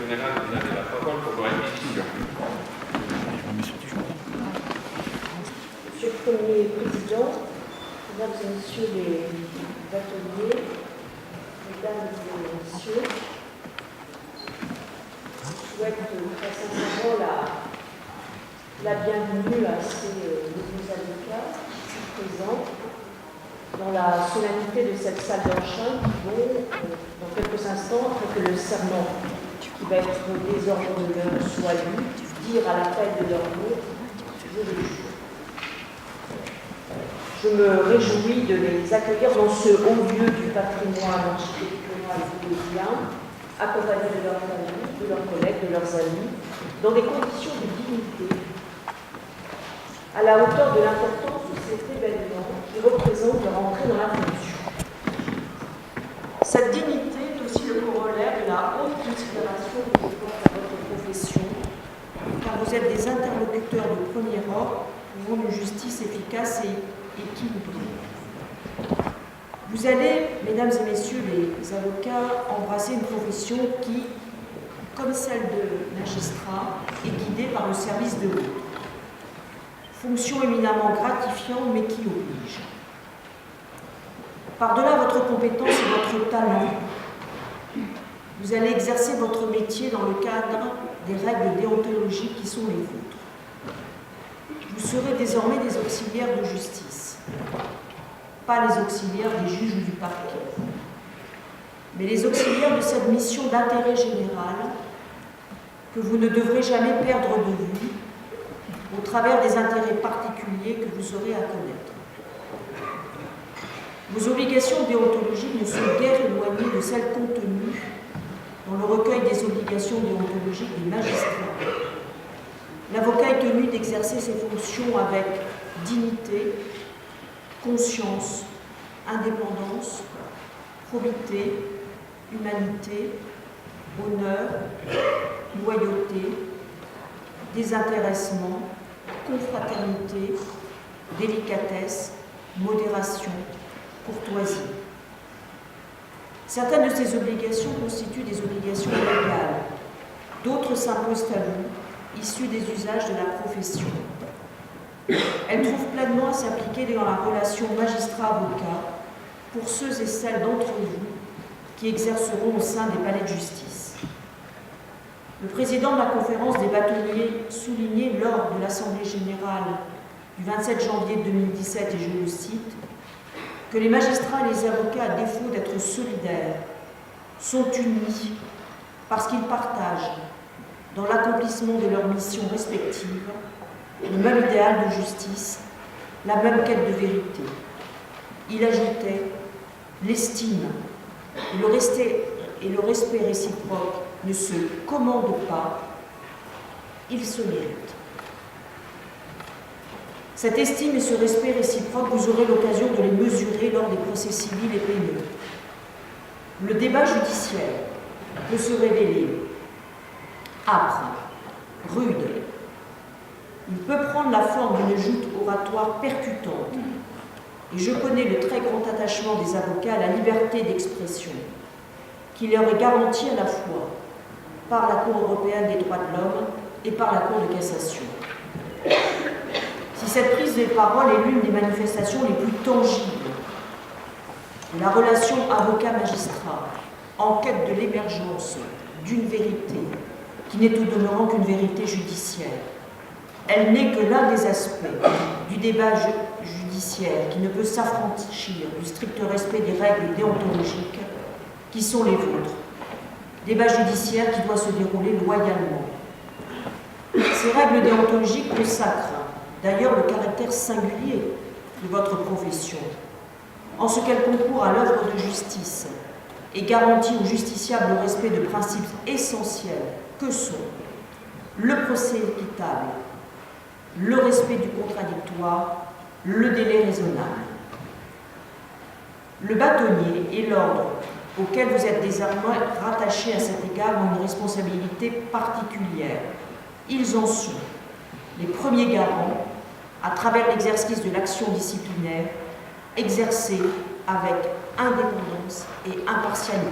général, vous avez la parole pour vos réquisitions. Monsieur le Premier Président, Mesdames et Messieurs les bâtonniers, Mesdames et Messieurs, je souhaite très sincèrement la bienvenue à ces nouveaux avocats ici présents dans la solennité de cette salle d'enchaînement qui vont, dans quelques instants, après que le serment qui va être désordonné soit lu, dire à l'appel de leur nom, je les jure. Je me réjouis de les accueillir dans ce haut lieu du patrimoine architectural toulousien, accompagnés de leurs familles, de leurs collègues, de leurs amis, dans des conditions de dignité, à la hauteur de l'importance de cet événement qui représente leur entrée dans la fonction. Cette dignité est aussi le corollaire de la haute considération que je porte à votre profession, car vous êtes des interlocuteurs de premier ordre pour une justice efficace et équilibrée. Vous allez, mesdames et messieurs les avocats, embrasser une profession qui, comme celle de magistrat, est guidée par le service de l'autre. Fonction éminemment gratifiante, mais qui oblige. Par-delà votre compétence et votre talent, vous allez exercer votre métier dans le cadre des règles déontologiques qui sont les vôtres. Vous serez désormais des auxiliaires de justice, pas les auxiliaires des juges ou du parquet, mais les auxiliaires de cette mission d'intérêt général que vous ne devrez jamais perdre de vue au travers des intérêts particuliers que vous aurez à connaître. Vos obligations déontologiques ne sont guère éloignées de celles contenues dans le recueil des obligations déontologiques des magistrats. L'avocat est tenu d'exercer ses fonctions avec dignité, conscience, indépendance, probité, humanité, honneur, loyauté, désintéressement, confraternité, délicatesse, modération, courtoisie. Certaines de ces obligations constituent des obligations légales, d'autres s'imposent à vous, issues des usages de la profession. Elles trouvent pleinement à s'appliquer dans la relation magistrat-avocat pour ceux et celles d'entre vous qui exerceront au sein des palais de justice. Le président de la conférence des bâtonniers soulignait lors de l'Assemblée générale du 27 janvier 2017, et je le cite, que les magistrats et les avocats, à défaut d'être solidaires, sont unis parce qu'ils partagent, dans l'accomplissement de leurs missions respectives, le même idéal de justice, la même quête de vérité. Il ajoutait l'estime et le respect réciproque ne se commandent pas, ils se méritent. Cette estime et ce respect réciproque, vous aurez l'occasion de les mesurer lors des procès civils et pénaux. Le débat judiciaire peut se révéler âpre, rude. Il peut prendre la forme d'une joute oratoire percutante. Et je connais le très grand attachement des avocats à la liberté d'expression, qui leur est garantie à la fois par la Cour européenne des droits de l'homme et par la Cour de cassation. Si cette prise de parole est l'une des manifestations les plus tangibles de la relation avocat-magistrat en quête de l'émergence d'une vérité qui n'est au demeurant qu'une vérité judiciaire, elle n'est que l'un des aspects du débat judiciaire qui ne peut s'affranchir du strict respect des règles déontologiques qui sont les vôtres. Débat judiciaire qui doit se dérouler loyalement. Ces règles déontologiques consacrent d'ailleurs le caractère singulier de votre profession, en ce qu'elle concourt à l'œuvre de justice et garantit aux justiciables le respect de principes essentiels que sont le procès équitable, le respect du contradictoire, le délai raisonnable. Le bâtonnier et l'ordre auquel vous êtes désormais rattachés à cet égard ont une responsabilité particulière. Ils en sont les premiers garants, à travers l'exercice de l'action disciplinaire, exercée avec indépendance et impartialité.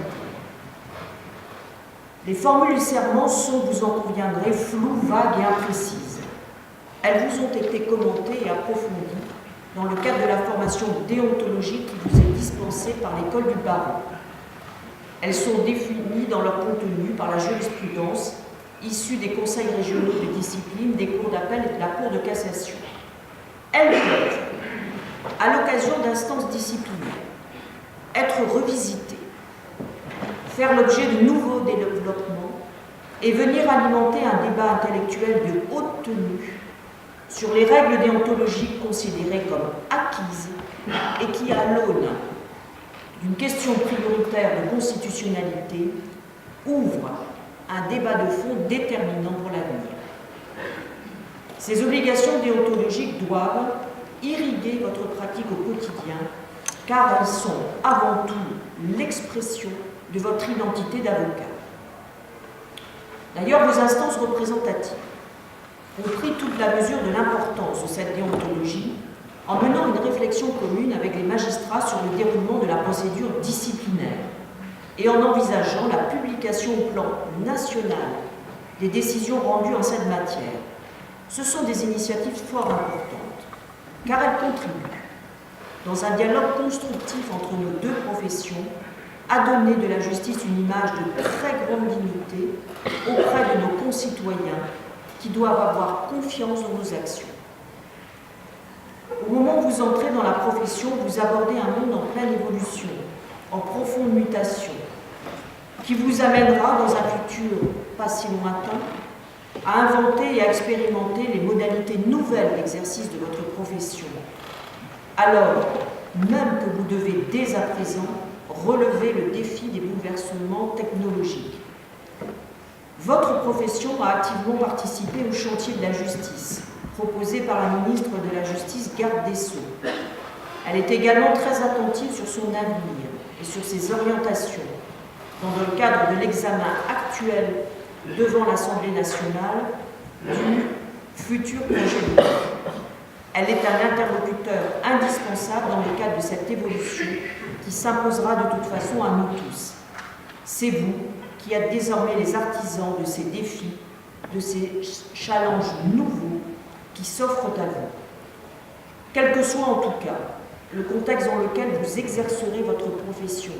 Les formules du serment sont, vous en conviendrez, floues, vagues et imprécises. Elles vous ont été commentées et approfondies dans le cadre de la formation déontologique qui vous est dispensée par l'école du barreau. Elles sont définies dans leur contenu par la jurisprudence issue des conseils régionaux de discipline, des cours d'appel et de la Cour de cassation. Elles peuvent, à l'occasion d'instances disciplinaires, être revisitées, faire l'objet de nouveaux développements et venir alimenter un débat intellectuel de haute tenue sur les règles déontologiques considérées comme acquises et qui, à l'aune d'une question prioritaire de constitutionnalité, ouvrent un débat de fond déterminant pour l'avenir. Ces obligations déontologiques doivent irriguer votre pratique au quotidien, car elles sont avant tout l'expression de votre identité d'avocat. D'ailleurs, vos instances représentatives ont pris toute la mesure de l'importance de cette déontologie en menant une réflexion commune avec les magistrats sur le déroulement de la procédure disciplinaire et en envisageant la publication au plan national des décisions rendues en cette matière. Ce sont des initiatives fort importantes, car elles contribuent, dans un dialogue constructif entre nos deux professions, à donner de la justice une image de très grande dignité auprès de nos concitoyens qui doivent avoir confiance dans nos actions. Au moment où vous entrez dans la profession, vous abordez un monde en pleine évolution, en profonde mutation, qui vous amènera dans un futur pas si lointain à inventer et à expérimenter les modalités nouvelles d'exercice de votre profession. Alors, même que vous devez dès à présent relever le défi des bouleversements technologiques. Votre profession a activement participé au chantier de la justice, proposé par la ministre de la Justice, garde des Sceaux. Elle est également très attentive sur son avenir et sur ses orientations, dans le cadre de l'examen actuel devant l'Assemblée nationale du futur projet de loi. Elle est un interlocuteur indispensable dans le cadre de cette évolution qui s'imposera de toute façon à nous tous. C'est vous qui êtes désormais les artisans de ces défis, de ces challenges nouveaux qui s'offrent à vous. Quel que soit en tout cas le contexte dans lequel vous exercerez votre profession,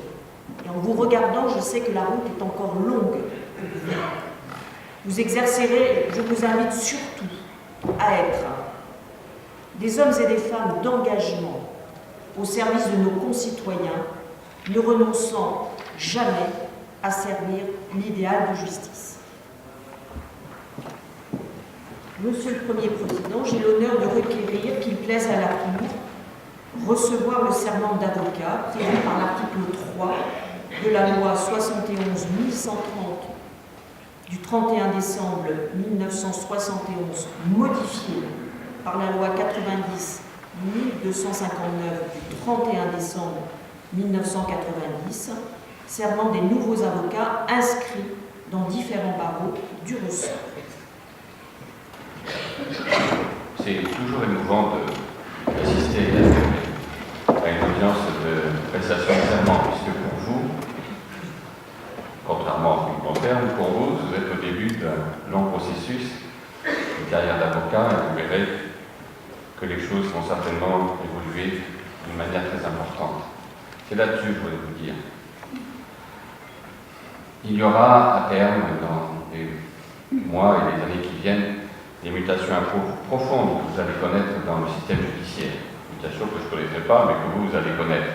et en vous regardant, je sais que la route est encore longue pour vous. Vous exercerez, je vous invite surtout à être des hommes et des femmes d'engagement au service de nos concitoyens, ne renonçant jamais à servir l'idéal de justice. Monsieur le Premier Président, j'ai l'honneur de requérir qu'il plaise à la Cour recevoir le serment d'avocat prévu par l'article 3 de la loi 71-1130 du 31 décembre 1971, modifiée par la loi 90-1259 du 31 décembre 1990, serment des nouveaux avocats inscrits dans différents barreaux du ressort. C'est toujours émouvant d'assister à une audience de prestation de serment, puisque pour vous, contrairement à ce qui me concerne, pour vous, vous êtes au début d'un long processus, une carrière d'avocat, et vous verrez que les choses vont certainement évoluer d'une manière très importante. C'est là-dessus que je voulais vous dire. Il y aura à terme, dans les mois et les années qui viennent, des mutations profondes que vous allez connaître dans le système judiciaire. Mutations que je ne connaîtrai pas, mais que vous allez connaître.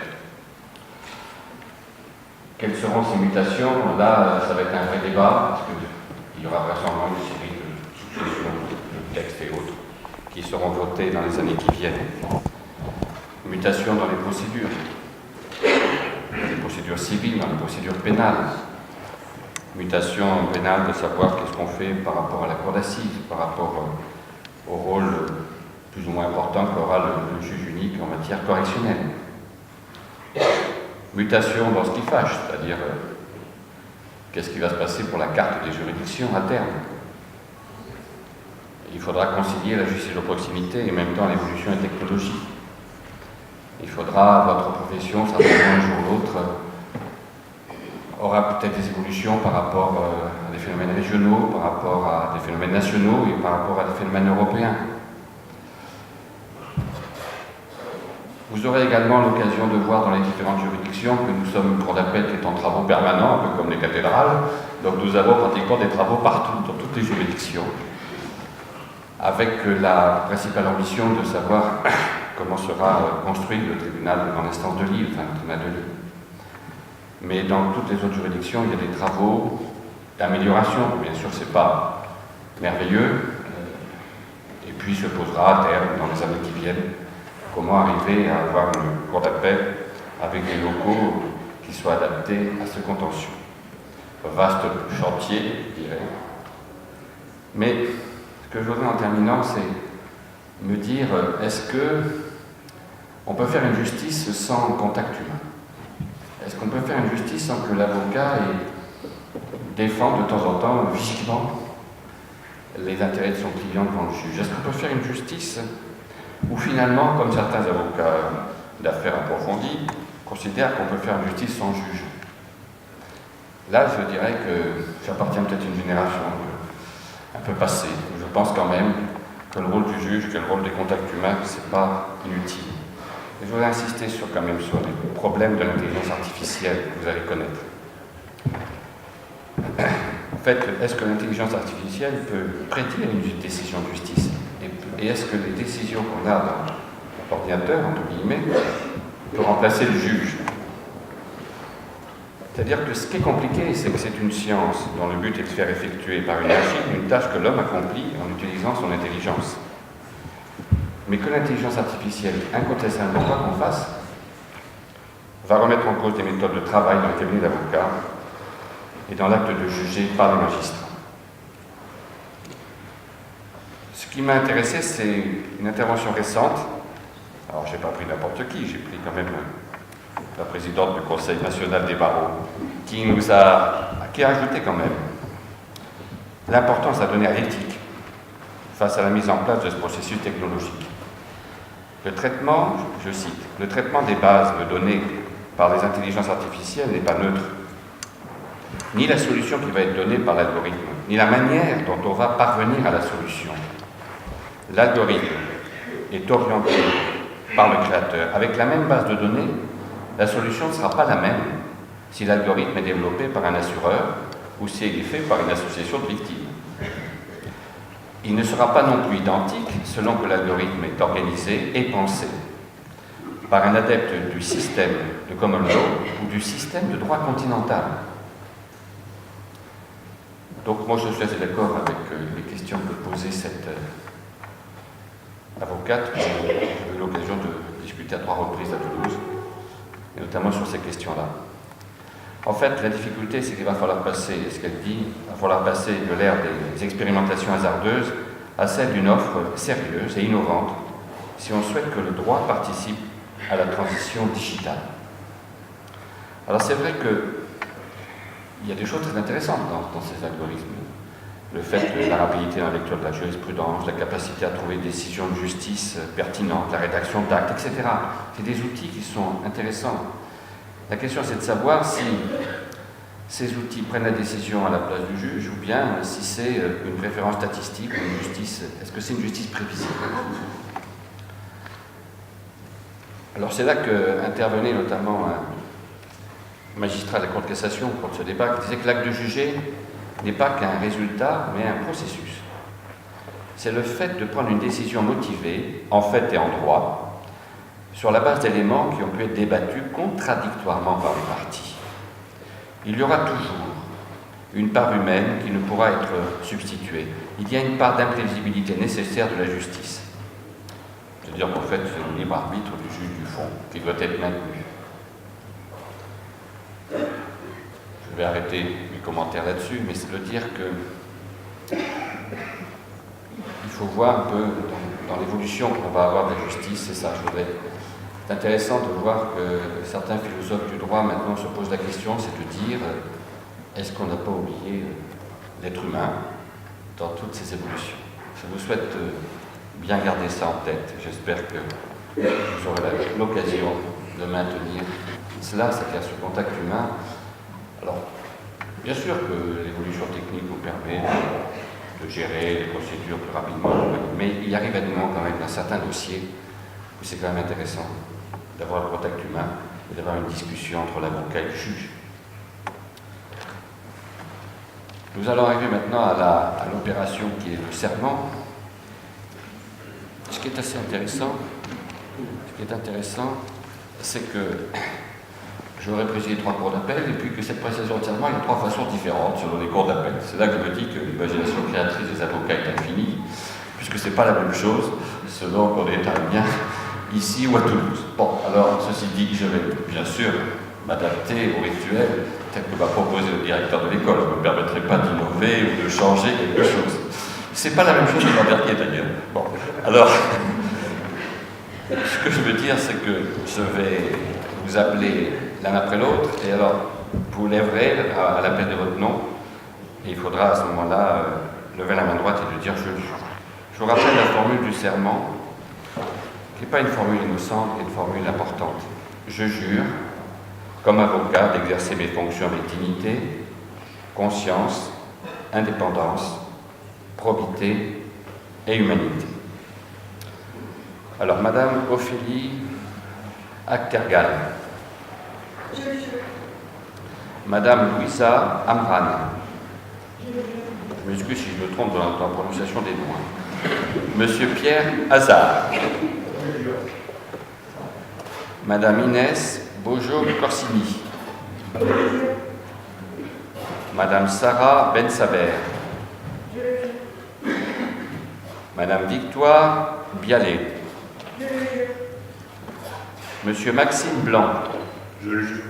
Quelles seront ces mutations? Là, ça va être un vrai débat, parce qu'il y aura vraisemblablement une série de successions, de textes et autres, qui seront votés dans les années qui viennent. Mutations dans les procédures civiles, dans les procédures pénales. Mutation pénale de savoir qu'est-ce qu'on fait par rapport à la cour d'assises, par rapport au rôle plus ou moins important qu'aura le juge unique en matière correctionnelle. Mutation dans ce qui fâche, c'est-à-dire qu'est-ce qui va se passer pour la carte des juridictions à terme. Il faudra concilier la justice de proximité et en même temps l'évolution des technologies. Il faudra, votre profession, certainement un jour ou l'autre, aura peut-être des évolutions par rapport à des phénomènes régionaux, par rapport à des phénomènes nationaux et par rapport à des phénomènes européens. Vous aurez également l'occasion de voir dans les différentes juridictions que nous sommes, une cour d'appel qui est en travaux permanents, un peu comme les cathédrales. Donc nous avons pratiquement des travaux partout, dans toutes les juridictions, avec la principale ambition de savoir comment sera construit le tribunal de grande instance de Lille, enfin le tribunal de Lille. Mais dans toutes les autres juridictions, il y a des travaux d'amélioration. Bien sûr, ce n'est pas merveilleux. Et puis se posera à terme, dans les années qui viennent, comment arriver à avoir une cour d'appel avec des locaux qui soient adaptés à ce contentieux. Vaste chantier, je dirais. Mais ce que je voudrais en terminant, c'est me dire, est-ce qu'on peut faire une justice sans contact humain? Est-ce qu'on peut faire une justice sans que l'avocat défende de temps en temps vivement les intérêts de son client devant le juge? Est-ce qu'on peut faire une justice où finalement, comme certains avocats d'affaires approfondis, considèrent qu'on peut faire une justice sans juge? Là, je dirais que j'appartiens peut-être à une génération un peu passée. Je pense quand même que le rôle du juge, que le rôle des contacts humains, c'est pas inutile. Et je voudrais insister quand même sur les problèmes de l'intelligence artificielle que vous allez connaître. En fait, est-ce que l'intelligence artificielle peut prédire une décision de justice? Et est-ce que les décisions qu'on a dans l'ordinateur, entre guillemets, peuvent remplacer le juge? C'est-à-dire que ce qui est compliqué, c'est que c'est une science dont le but est de faire effectuer par une machine une tâche que l'homme accomplit en utilisant son intelligence. Mais que l'intelligence artificielle, incontestablement, quoi qu'on fasse, va remettre en cause des méthodes de travail dans le cabinet d'avocats et dans l'acte de juger par les magistrats. Ce qui m'a intéressé, c'est une intervention récente. Alors, je n'ai pas pris n'importe qui, j'ai pris quand même la présidente du Conseil national des barreaux, qui a ajouté quand même l'importance à donner à l'éthique face à la mise en place de ce processus technologique. Le traitement, je cite, le traitement des bases de données par les intelligences artificielles n'est pas neutre. Ni la solution qui va être donnée par l'algorithme, ni la manière dont on va parvenir à la solution. L'algorithme est orienté par le créateur. Avec la même base de données, la solution ne sera pas la même si l'algorithme est développé par un assureur ou si il est fait par une association de victimes. Il ne sera pas non plus identique selon que l'algorithme est organisé et pensé par un adepte du système de common law ou du système de droit continental. Donc moi je suis assez d'accord avec les questions que posait cette avocate. J'ai eu l'occasion de discuter à 3 reprises à Toulouse, et notamment sur ces questions-là. En fait, la difficulté, c'est qu'il va falloir passer, ce qu'elle dit, il va falloir passer de l'ère des expérimentations hasardeuses à celle d'une offre sérieuse et innovante, si on souhaite que le droit participe à la transition digitale. Alors c'est vrai qu'il y a des choses très intéressantes dans ces algorithmes. Le fait de la rapidité dans la lecture de la jurisprudence, la capacité à trouver des décisions de justice pertinentes, la rédaction d'actes, etc. C'est des outils qui sont intéressants. La question, c'est de savoir si ces outils prennent la décision à la place du juge ou bien si c'est une préférence statistique ou une justice. Est-ce que c'est une justice prévisible? Alors c'est là qu'intervenait notamment un magistrat de la Cour de cassation au cours de ce débat qui disait que l'acte de juger n'est pas qu'un résultat, mais un processus. C'est le fait de prendre une décision motivée, en fait et en droit, sur la base d'éléments qui ont pu être débattus contradictoirement par les parties. Il y aura toujours une part humaine qui ne pourra être substituée. Il y a une part d'imprévisibilité nécessaire de la justice. C'est-à-dire qu'en fait, c'est le libre arbitre du juge du fond qui doit être maintenu. Je vais arrêter mes commentaires là-dessus, mais c'est de dire que il faut voir un peu dans l'évolution qu'on va avoir de la justice, c'est ça, c'est intéressant de voir que certains philosophes du droit maintenant se posent la question, c'est de dire, est-ce qu'on n'a pas oublié l'être humain dans toutes ces évolutions? Je vous souhaite bien garder ça en tête. J'espère que vous aurez l'occasion de maintenir cela, c'est-à-dire ce contact humain. Alors, Bien sûr que l'évolution technique nous permet de gérer les procédures plus rapidement, mais il arrive à des moments quand même dans certains dossiers où c'est quand même intéressant d'avoir le contact humain et d'avoir une discussion entre l'avocat et le juge. Nous allons arriver maintenant à l'opération qui est le serment. Ce qui est assez intéressant, c'est que j'aurais présidé 3 cours d'appel et puis que cette prestation de serment, il y a 3 façons différentes selon les cours d'appel. C'est là que je me dis que l'imagination créatrice des avocats est infinie, puisque ce n'est pas la même chose selon qu'on est bien ici ou à Toulouse. Bon, alors, ceci dit, je vais bien sûr m'adapter au rituel tel que m'a proposé le directeur de l'école. Je ne me permettrai pas d'innover ou de changer quelque chose. C'est pas la même chose que l'an dernier d'ailleurs. Bon, alors, ce que je veux dire, c'est que je vais vous appeler l'un après l'autre, et alors, vous lèverez à l'appel de votre nom, et il faudra à ce moment-là lever la main droite et de dire je jure. Je vous rappelle la formule du serment, qui n'est pas une formule innocente, mais une formule importante. Je jure, comme avocat, d'exercer mes fonctions avec dignité, conscience, indépendance, probité et humanité. Alors, Madame Ophélie Aktergal. Je le jure. Madame Louisa Amran. Je m'excuse si je me trompe dans la prononciation des noms. Monsieur Pierre Hazard. Madame Inès Bojo-Corsini. Madame Sarah Bensaber. Madame Victoire Bialet. Monsieur Maxime Blanc. Je le jure.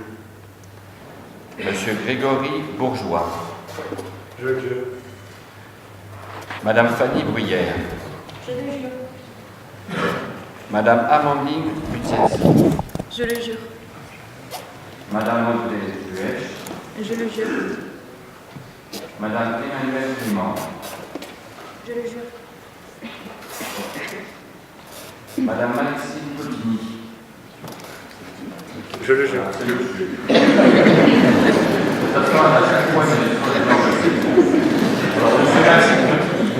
Monsieur Grégory Bourgeois. Je le jure. Madame Fanny Bruyère. Je le jure. Madame Amandine Buttiès. Je le jure. Madame Audrey Buech. Je le jure. Madame Emmanuelle Clément. Je le jure. Madame Maxime Cotigny. Je le jure. De toute façon, à chaque fois, c'est les gens. Alors, monsieur Maxime Cotigny.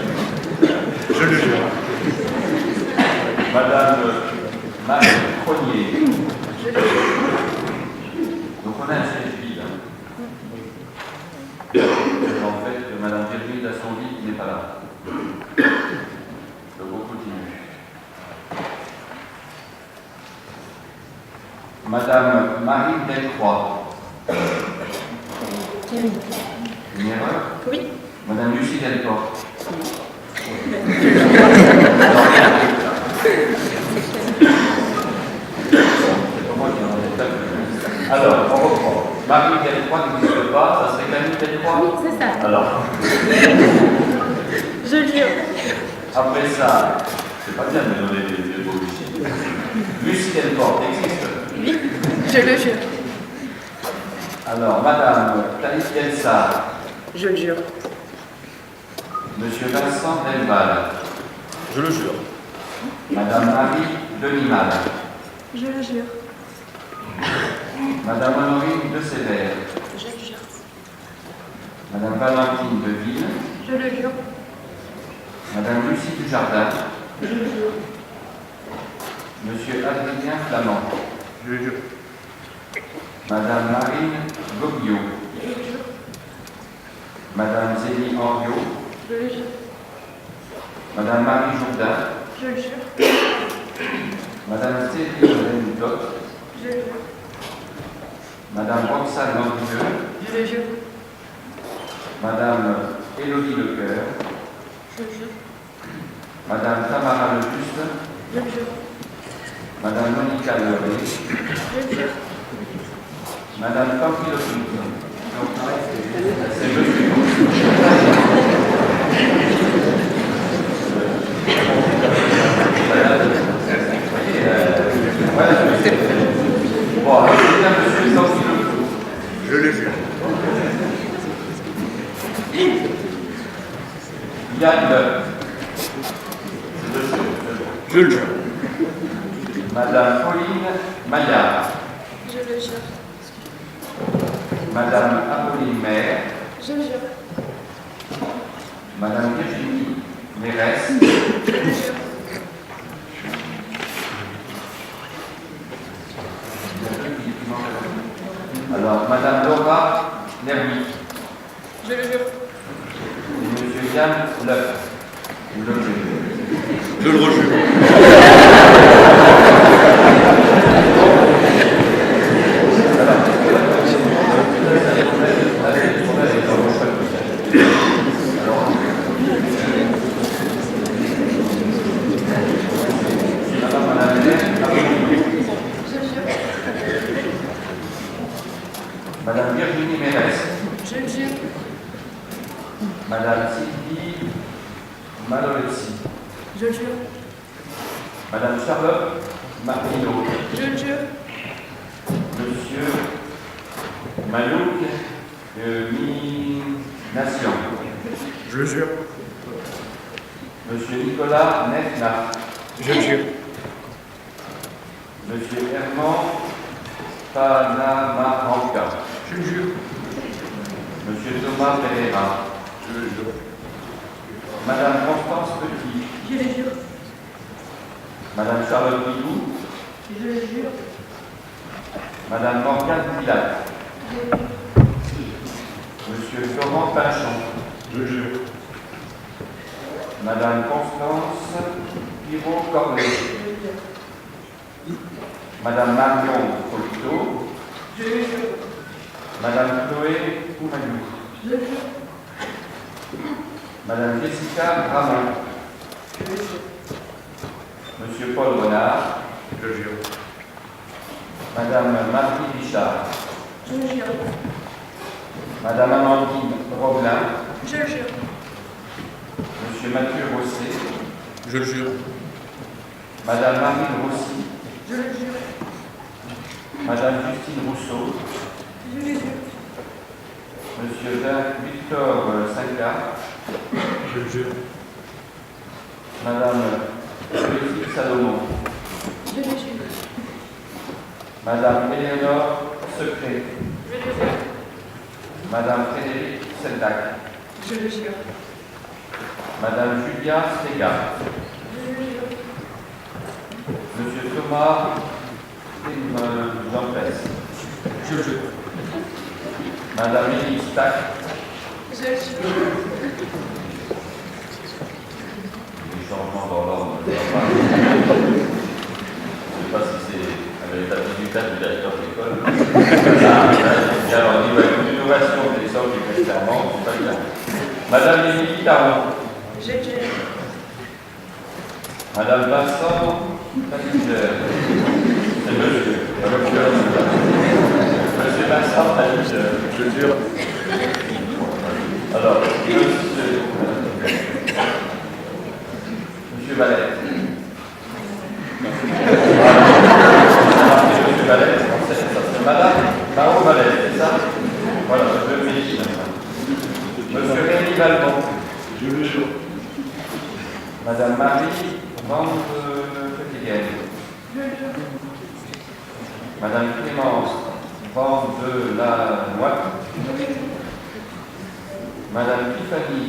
Je le jure. Madame Marie Cronier. Je le jure. Donc, on a un siège vide. En fait, Madame Virginie Dassonville qui n'est pas là. Donc, on continue. Madame Marie Delcroix. Une erreur? Oui. Madame Lucie Delporte. Alors, on reprend. Marie Delcroix n'existe pas, ça serait Camille Delcroix? Oui, c'est ça. Alors, Je le jure. après ça, c'est pas bien de me donner des mots Lucie. Lucie Delporte existe? Oui. Je le jure. Alors, Madame Thaïs Bielsa. Je le jure. Monsieur Vincent Delval. Je le jure. Madame Marie Denimal. Je le jure. Madame Honorine de Sévère. Je le jure. Madame Valentine Deville. Je le jure. Madame Lucie Dujardin. Je le jure. Monsieur Adrien Flamand. Je le jure. Madame Marine Gobiot. Je le jure. Madame Zélie Henriot. Je le jure. Madame Marie Jourdain. Je le jure. Madame Céline Dot. Je le jure. Madame Roxane Landrieux. Je le jure. Madame Élodie Lecoeur. Je le jure. Madame Tamara Lebuste. Je le jure. Madame Monica Leray. Je le jure. Madame Pampilopoulos. C'est monsieur. Voilà, bon, alors c'est bien monsieur Pampilopoulos. Je le jure. Yann Le. Je le jure. Madame Pauline Maillard. Je le jure. Madame Apolline Maire. Je jure. Madame Virginie Mérès. Je jure. Alors, Madame Laura Nermi. Je le jure. Et Monsieur Yann Leuf. Vous le jurez. Je le rejure. Madame Virginie Mérès. Je le jure. Madame Sylvie Maloletsi. Je le jure. Madame Charlotte Martineau. Je le jure. Monsieur Malouk Mination. Je le jure. Monsieur Nicolas Nefna. Je le jure. Monsieur Herman Panamaranca. Je le jure. Monsieur Thomas Pereira. Je le jure. Madame Constance Petit. Je le jure. Madame Charlotte Bidou. Je le jure. Madame Morgane Pilat. Monsieur Florent Pinchon. Je le jure. Madame Constance Piro-Cornet. Madame Marion Colito. Je le jure. Madame Chloé Oumayou. Je le jure. Madame Jessica Ramon. Je le jure. Monsieur Paul Renard. Je le jure. Madame Marie Richard. Je le jure. Madame Amandine Roblin. Je le jure. Monsieur Mathieu Rosset. Je le jure. Madame Marie Rossi. Je le jure. Madame Justine Rousseau. Je le jure. Monsieur Victor Sanka. Je le jure. Madame Brigitte Salomon. Je le jure. Madame Éléonore Secret. Je le jure. Madame Frédéric Seldac. Je le jure. Madame Julia Stega. Je le jure. Monsieur Thomas Jean-Presse. Je le jure. Madame Élie Stack. Je le jure. Les changements dans l'ordre. Je ne sais pas si c'est avec la du directeur de l'école. Bien, alors, au niveau de l'innovation des sortes et des serments, c'est pas bien. Madame Émilie Taron. Je le jure. Madame Vincent Taliger. C'est monsieur. Monsieur Vincent Taliger. Je le jure. Alors, Monsieur Valette. Monsieur Valette, ça c'est Madame Mao Valette, c'est ça? Voilà, je le mets maintenant. Monsieur Rémi Valmont. Je le jure. Madame Marie Van Petitguel. Je le jure. Madame Clémence Van de la Moite. Madame Tiffany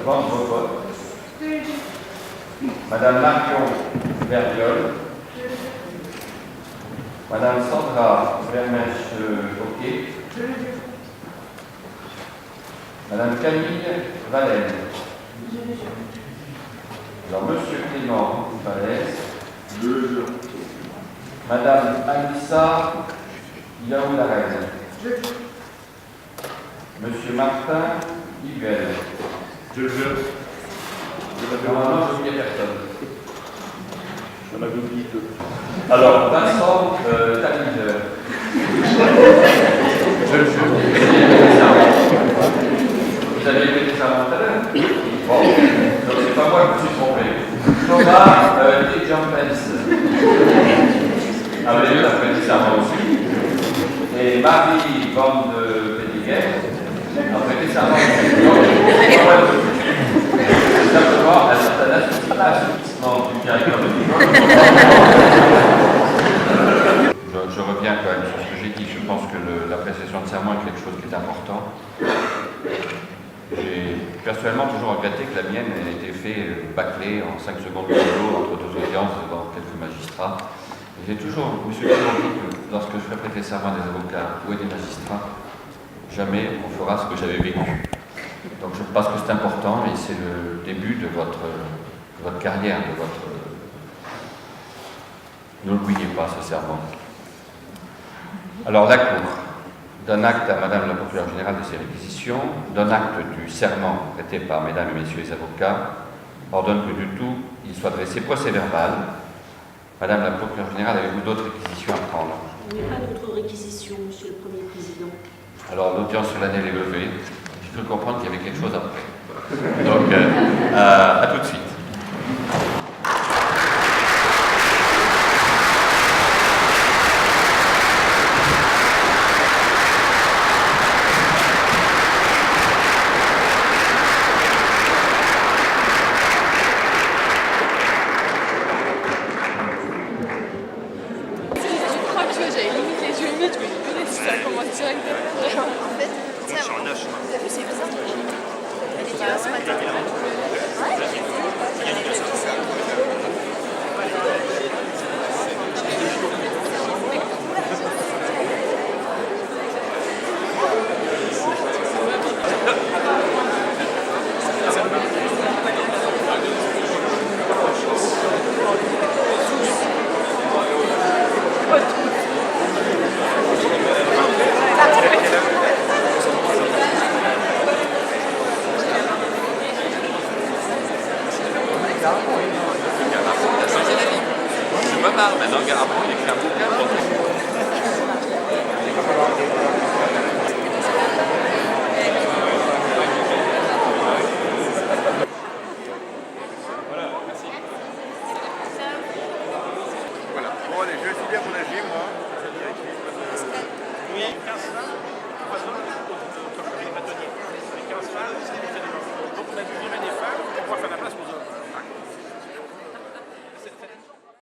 Van Vopot. Je le jure. Madame Marion Verdiol. Je le jure. Madame Sandra Vermèche-Coquet. Je le jure. Madame Camille Valène. Je le jure. Alors, Monsieur Clément Vallès. Je le jure. Madame Anissa Yaoularène. Je le jure. Monsieur Martin Higuel. Je le jure. Normalement, je n'oublie personne. J'en avais oublié deux. Alors, Vincent Taliger. Je le jure. Vous avez fait des serments tout à l'heure? Bon, donc c'est pas moi qui me suis trompé. Thomas Jean-Pence. Avec lui, a fait des serments aussi. Et Marie Van de Pédiguet a fait des serments aussi. Donc, c'est simplement un certain assouplissement du directeur de l'école. Je reviens quand même sur ce que j'ai dit. Je pense que l'appréciation de serment est quelque chose qui est important. J'ai personnellement toujours regretté que la mienne ait été faite bâclée en 5 secondes de boulot entre 2 audiences devant quelques magistrats. Je me suis toujours dit que lorsque je ferai prêter serment à des avocats ou à des magistrats, jamais on fera ce que j'avais vécu. Donc je pense que c'est important et c'est le début de votre carrière, N'oubliez pas ce serment. Alors la Cour donne acte à Madame la procureure générale de ces réquisitions, donne acte du serment prêté par Mesdames et Messieurs les avocats, ordonne que du tout il soit dressé procès verbal. Madame la procureure générale, avez-vous d'autres réquisitions à prendre? Il n'y a pas d'autres réquisitions, Monsieur le Premier Président. Alors l'audience solennelle est levée. Je peux comprendre qu'il y avait quelque chose après. Donc à tout de suite. J'avais limite les yeux humides, je me disais, si ça commence directement. En fait, tu sais, c'est bizarre. Elle était là ce matin. Je me marre maintenant, après il écrit un bouquin. Voilà. Bon, allez, je vais filer à mon agir, moi. Oui, 15 salles. Donc on a dû virer des femmes pour pouvoir faire la place aux hommes.